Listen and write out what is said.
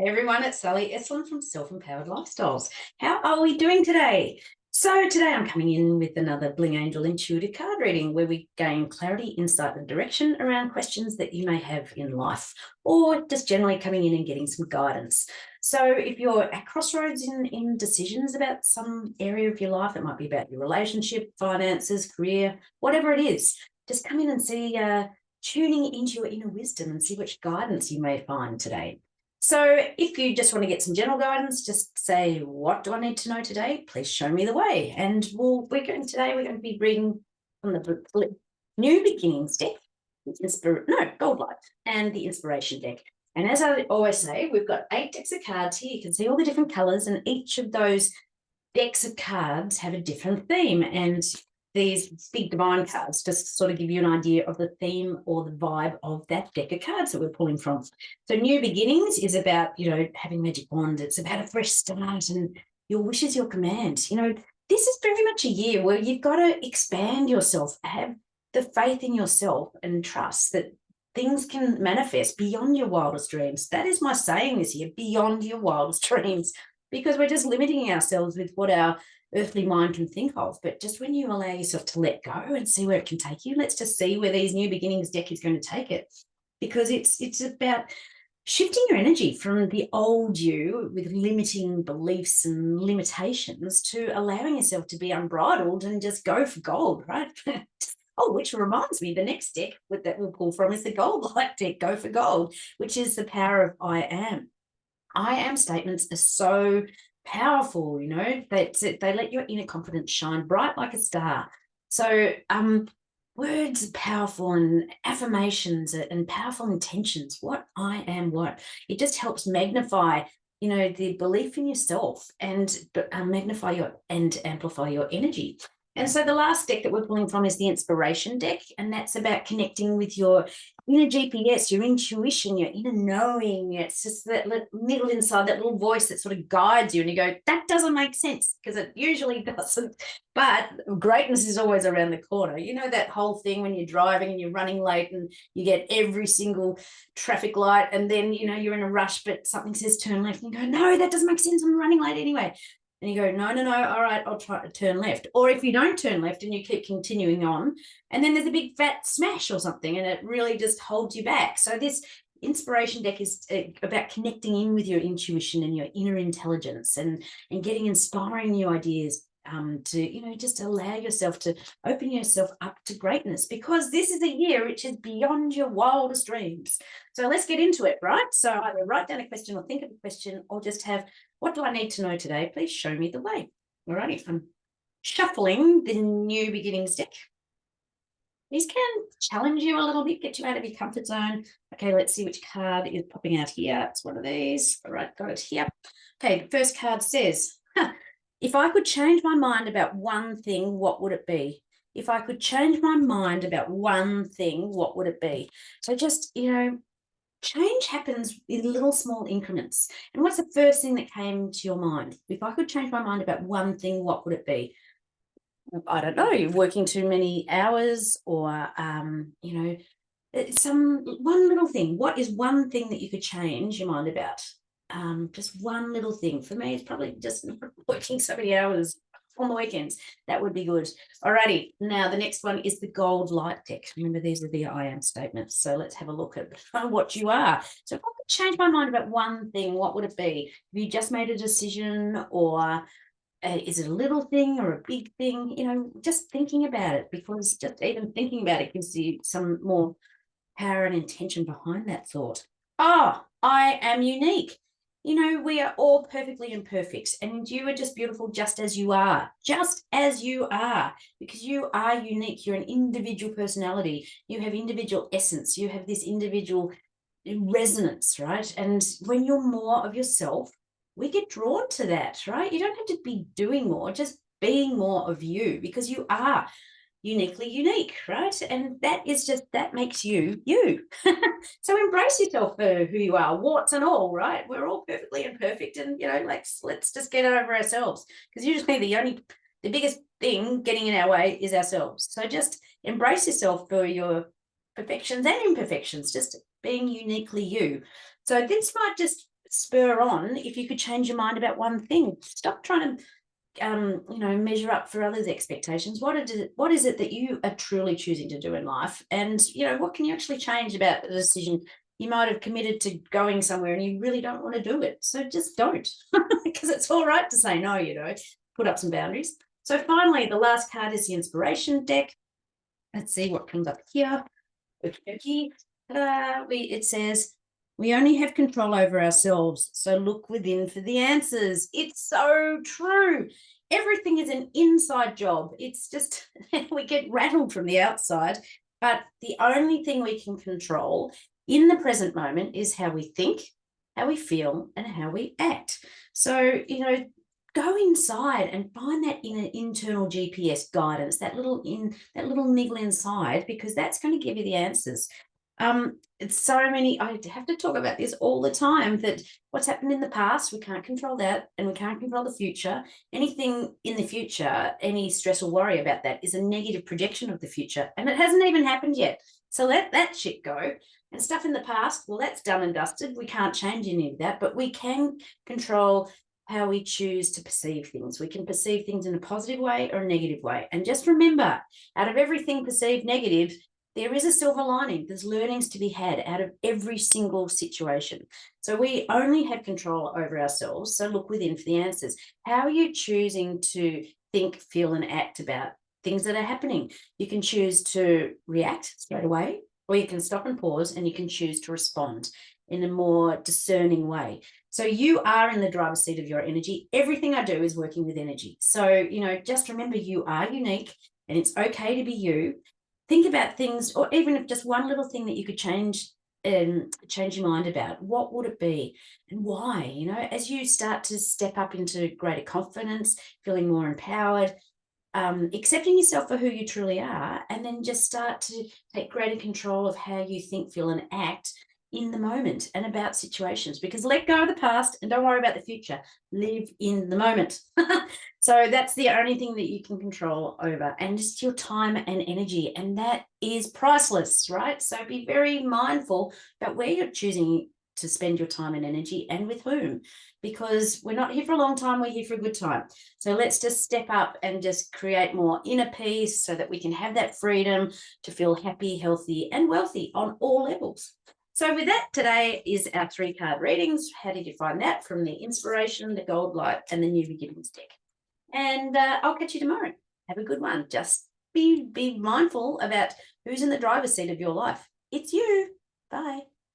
Hey everyone, it's Sally Estlin from Self-Empowered Lifestyles. How are we doing today? So today I'm coming in with another Bling Angel intuitive card reading where we gain clarity, insight and direction around questions that you may have in life, or just generally coming in and getting some guidance. So if you're at crossroads in decisions about some area of your life, it might be about your relationship, finances, career, whatever it is, just come in and see, tuning into your inner wisdom and see which guidance you may find today. So if you just want to get some general guidance, just say, what do I need to know today? Please show me the way. And we're going to be reading from the New Beginnings deck, Gold Light, and the Inspiration deck. And as I always say, we've got 8 decks of cards here. You can see all the different colors, and each of those decks of cards have a different theme. And these big divine cards just sort of give you an idea of the theme or the vibe of that deck of cards that we're pulling from. So New Beginnings is about, having magic wand. It's about a fresh start, and your wish is your command. This is very much a year where you've got to expand yourself, have the faith in yourself and trust that things can manifest beyond your wildest dreams. That is my saying this year, beyond your wildest dreams, because we're just limiting ourselves with what our earthly mind can think of. But just when you allow yourself to let go and see where it can take you, let's just see where these New Beginnings deck is going to take it, because it's about shifting your energy from the old you with limiting beliefs and limitations to allowing yourself to be unbridled and just go for gold, right? Oh, which reminds me, the next deck that we'll pull from is the Gold Light deck, Go for Gold, which is the power of I am. I am statements are so powerful, that they let your inner confidence shine bright like a star. So words are powerful, and affirmations and powerful intentions. What I am, what it just helps magnify, the belief in yourself, and magnify and amplify your energy. And so the last deck that we're pulling from is the Inspiration deck, and that's about connecting with your inner GPS, your intuition, your inner knowing. It's just that middle inside, that little voice that sort of guides you, and you go, that doesn't make sense, because it usually doesn't. But greatness is always around the corner. That whole thing when you're driving and you're running late and you get every single traffic light, and then, you're in a rush, but something says turn left, and you go, no, that doesn't make sense. I'm running late anyway. And you go, no, all right, I'll try to turn left. Or if you don't turn left and you keep continuing on, and then there's a big fat smash or something, and it really just holds you back. So this Inspiration deck is about connecting in with your intuition and your inner intelligence, and getting inspiring new ideas, to, just allow yourself to open yourself up to greatness, because this is a year which is beyond your wildest dreams. So let's get into it, right? So either write down a question or think of a question, or just have, what do I need to know today? Please show me the way. All righty, I'm shuffling the New Beginnings deck. These can challenge you a little bit, get you out of your comfort zone. Okay, let's see which card is popping out here. It's one of these. All right, got it here. Okay, the first card says, if I could change my mind about one thing, what would it be? If I could change my mind about one thing, what would it be? So just, change happens in little small increments. And what's the first thing that came to your mind? If I could change my mind about one thing, what would it be? I don't know, you're working too many hours, or, one little thing. What is one thing that you could change your mind about? Just one little thing. For me, it's probably just working so many hours on the weekends. That would be good. Alrighty, now the next one is the Gold Light deck. Remember, these are the I am statements. So let's have a look at what you are. So if I could change my mind about one thing, what would it be? Have you just made a decision, or is it a little thing or a big thing? Just thinking about it, because just even thinking about it gives you some more power and intention behind that thought. Oh, I am unique. We are all perfectly imperfect, and you are just beautiful just as you are, because you are unique. You're an individual personality. You have individual essence. You have this individual resonance, right? And when you're more of yourself, we get drawn to that, right? You don't have to be doing more, just being more of you, because you are uniquely unique, right? And that makes you you. So embrace yourself for who you are, warts and all, right? We're all perfectly imperfect, and let's just get over ourselves, because usually the biggest thing getting in our way is ourselves. So just embrace yourself for your perfections and imperfections, just being uniquely you. So this might just spur on if you could change your mind about one thing. Stop trying to measure up for others' expectations. What is it that you are truly choosing to do in life? And, what can you actually change about the decision you might have committed to going somewhere and you really don't want to do it? So just don't, because it's all right to say no, put up some boundaries. So finally, the last card is the inspiration deck. Let's see what comes up here. Okay. It says, we only have control over ourselves, so look within for the answers. It's so true. Everything is an inside job. It's just, we get rattled from the outside, but the only thing we can control in the present moment is how we think, how we feel, and how we act. So, go inside and find that inner internal GPS guidance, that little niggle inside, because that's going to give you the answers. It's so many, I have to talk about this all the time, that what's happened in the past, we can't control that, and we can't control the future. Anything in the future, any stress or worry about that is a negative projection of the future, and it hasn't even happened yet. So let that shit go. And stuff in the past, well, that's done and dusted. We can't change any of that, but we can control how we choose to perceive things. We can perceive things in a positive way or a negative way. And just remember, out of everything perceived negative, there is a silver lining. There's learnings to be had out of every single situation. So we only have control over ourselves. So look within for the answers. How are you choosing to think, feel, and act about things that are happening? You can choose to react straight away, or you can stop and pause, and you can choose to respond in a more discerning way. So you are in the driver's seat of your energy. Everything I do is working with energy. So, just remember, you are unique, and it's okay to be you. Think about things, or even if just one little thing that you could change your mind about, what would it be and why? As you start to step up into greater confidence, feeling more empowered, accepting yourself for who you truly are, and then just start to take greater control of how you think, feel, and act in the moment and about situations, because let go of the past and don't worry about the future. Live in the moment. So that's the only thing that you can control over, and just your time and energy, and that is priceless, right? So be very mindful about where you're choosing to spend your time and energy, and with whom, because we're not here for a long time, we're here for a good time. So let's just step up and just create more inner peace so that we can have that freedom to feel happy, healthy, and wealthy on all levels. So with that, today is our 3-card readings. How did you find that? From the inspiration, the gold light, and the new beginnings deck. And I'll catch you tomorrow. Have a good one. Just be mindful about who's in the driver's seat of your life. It's you. Bye.